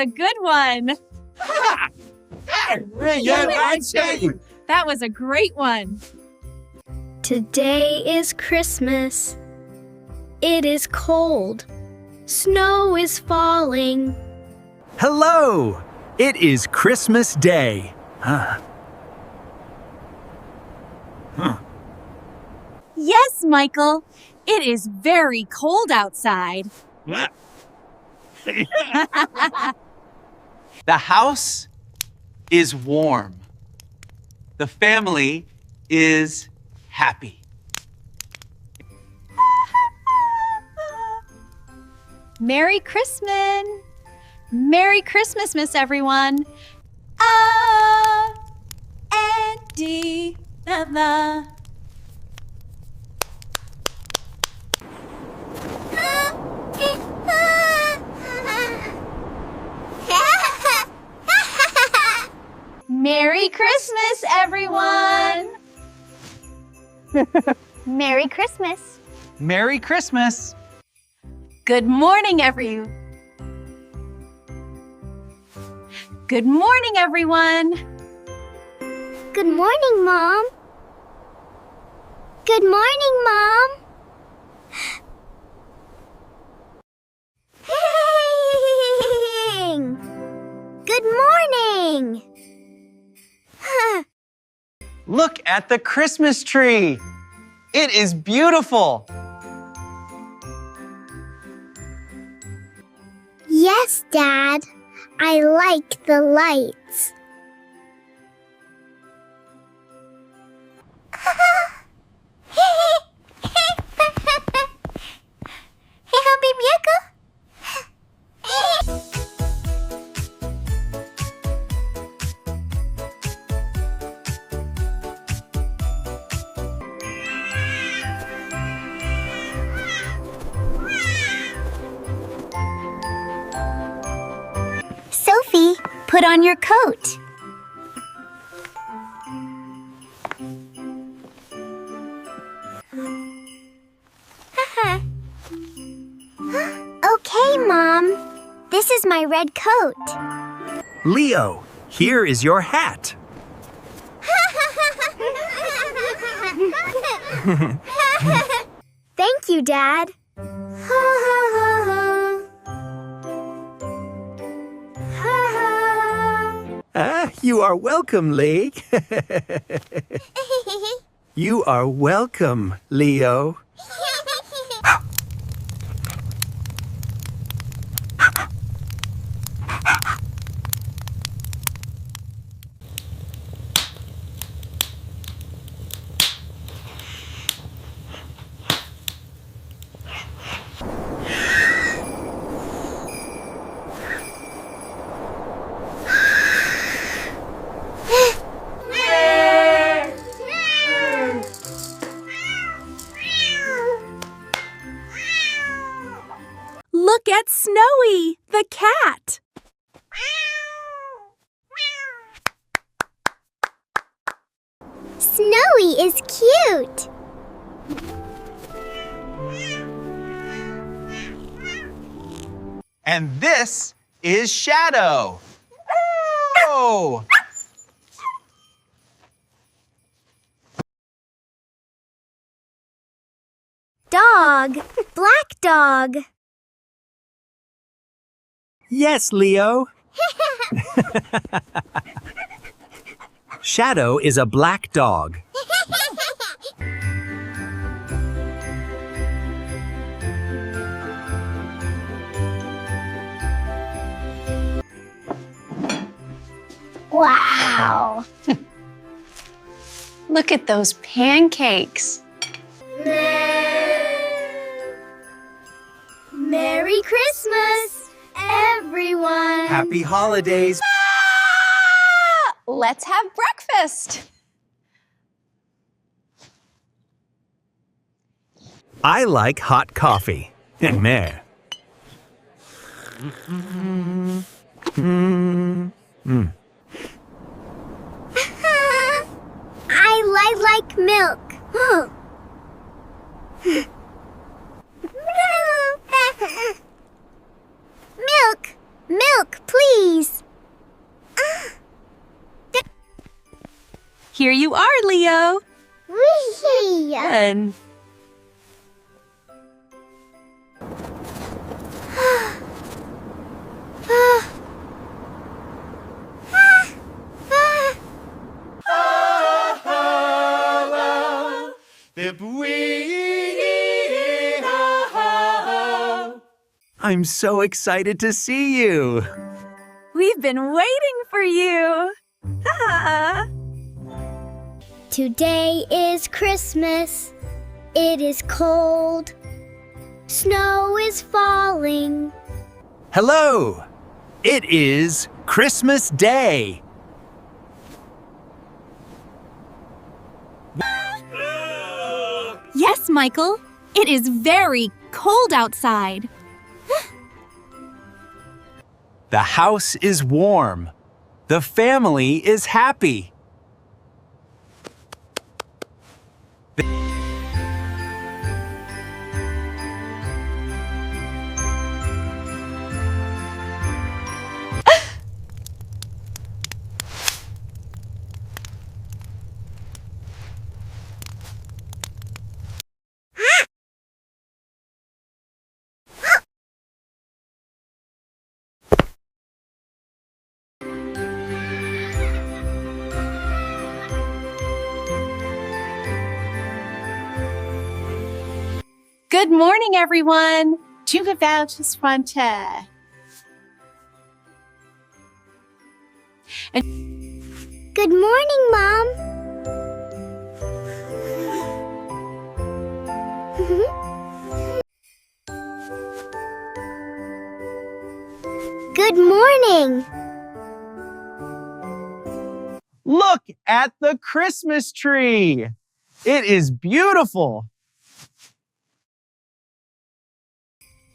a good one. That was a great one. Today is Christmas. It is cold. Snow is falling. Hello! It is Christmas Day. Yes, Michael. It is very cold outside. The house is warm. The family is happy. Merry Christmas. Merry Christmas, Miss Everyone. Andy, la. Merry Christmas, everyone! Merry Christmas. Merry Christmas. Good morning, everyone. Good morning, everyone. Good morning, Mom. Good morning, Mom. Good morning. Look at the Christmas tree. It is beautiful. Yes, Dad. I like the lights. Sophie, put on your coat. Okay, Mom. This is my red coat. Leo, here is your hat. Thank you, Dad. You are welcome, Lee. You are welcome, Leo. Look at Snowy, the cat. Snowy is cute. And this is Shadow. Oh! Dog. Black dog. Yes, Leo. Shadow is a black dog. Wow. Look at those pancakes. Merry Christmas, everyone. Happy holidays. Let's have breakfast. I like hot coffee. Meh. I like milk. Milk, milk, please. Here you are, Leo. Whee! And I'm so excited to see you. we've been waiting for you. Today is Christmas. It is cold. Snow is falling. Hello. It is Christmas Day. Yes, Michael. It is very cold outside. The house is warm. The family is happy. Good morning, everyone. Du gewähltes Fronte. Good morning, Mom. Good morning. Look at the Christmas tree. It is beautiful.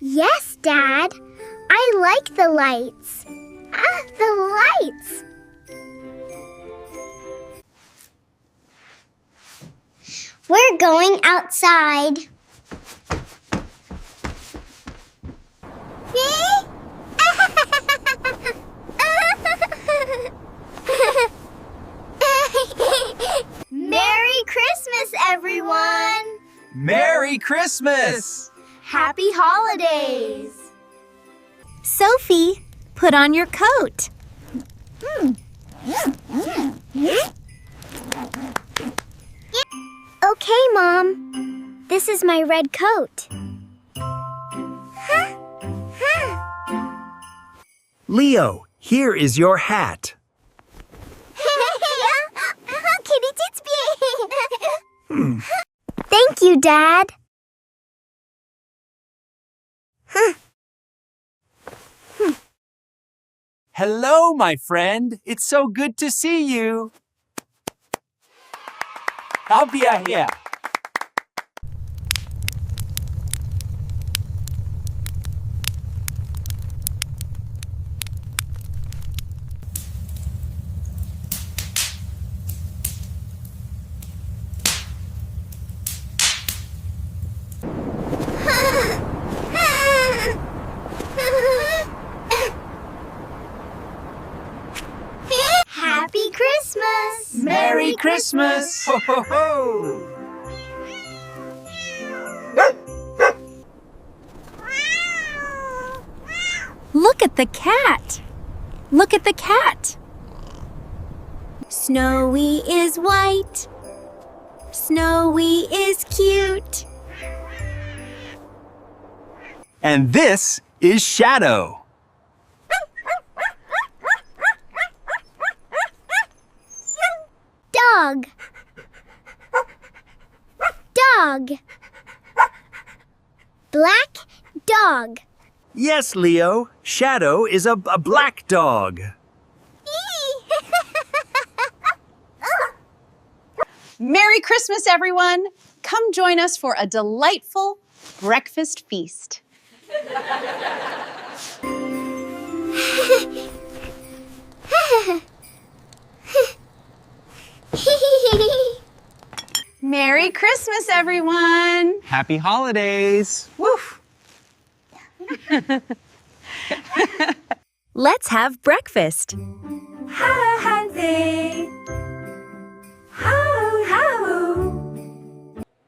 Yes, Dad. I like the lights. The lights. We're going outside. Merry Christmas, everyone! Merry Christmas! Happy holidays! Sophie, put on your coat. Okay, Mom. This is my red coat. Leo, here is your hat. Kitty Titsby! Thank you, Dad. Hello, my friend. It's so good to see you. I'll be here. Happy Christmas! Merry Christmas! Ho, ho, ho! Look at the cat. Look at the cat. Snowy is white. Snowy is cute. And this is Shadow. Dog. Dog. Black dog. Yes, Leo. Shadow is a black dog. Merry Christmas, everyone. Come join us for a delightful breakfast feast. Merry Christmas, everyone. Happy holidays! Woof. Let's have breakfast. Holiday.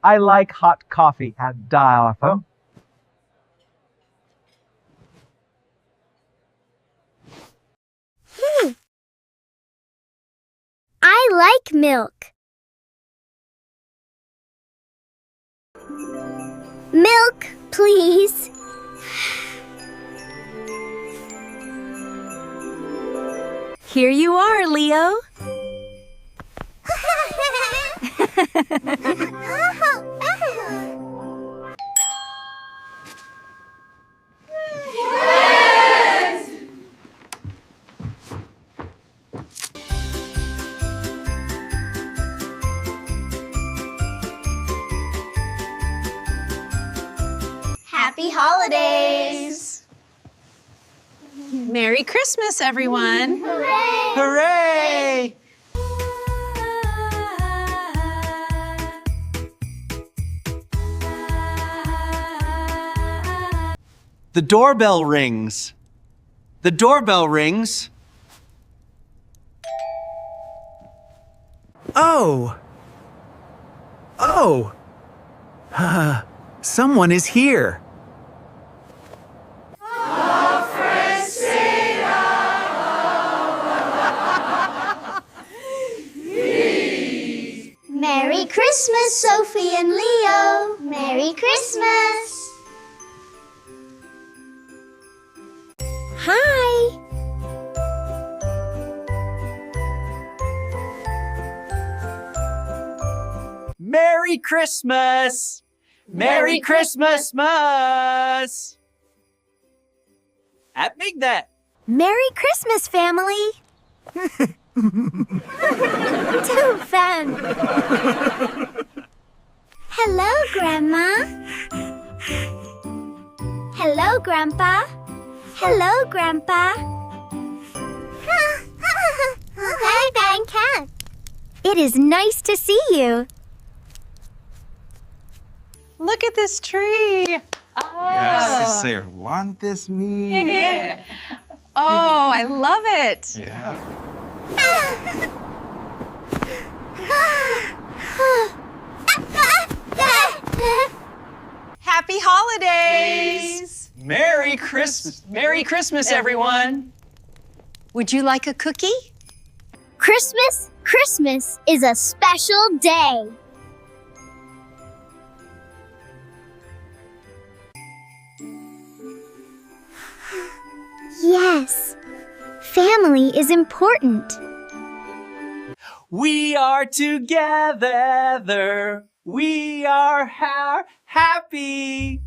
I like hot coffee at dial-up. I like milk. Milk, please. Here you are, Leo. Happy holidays! Merry Christmas, everyone. Hooray! The doorbell rings. The doorbell rings. Oh. Oh. Someone is here. Merry Christmas, Sophie and Leo! Merry Christmas! Hi! Merry Christmas! Merry Christmas! At Big That. Merry Christmas, family. Too fun! Hello, Grandma. Hello, Grandpa. Hello, Grandpa. Hi, Bang Cat. It is nice to see you. Look at this tree. Yes, say, want this me? Oh, I love it. Yeah. Happy holidays. Merry Christmas, everyone. Would you like a cookie? Christmas is a special day. Yes, family is important. We are together. We are happy.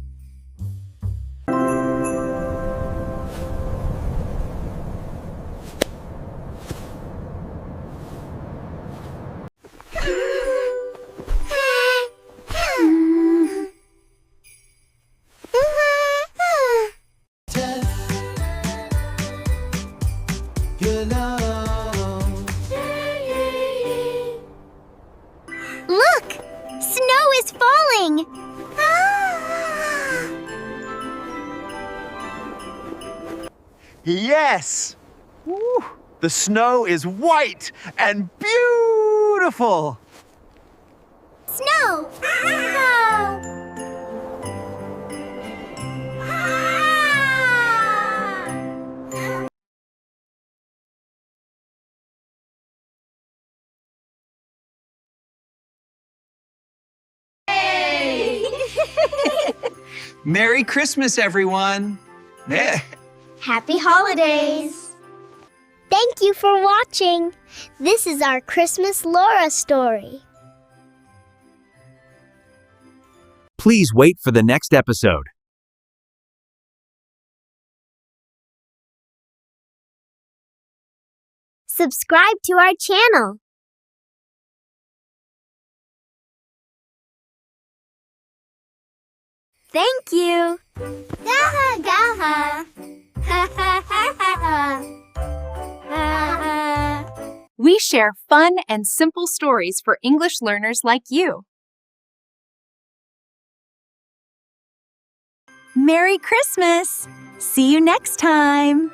Look! Snow is falling! Yes! Woo. The snow is white and beautiful! Snow! Merry Christmas, everyone! Happy holidays! Thank you for watching. This is our Christmas Laura story. Please wait for the next episode. Subscribe to our channel. Thank you. Gaha, gaha. Ha, ha, ha, ha, ha. We share fun and simple stories for English learners like you. Merry Christmas! See you next time!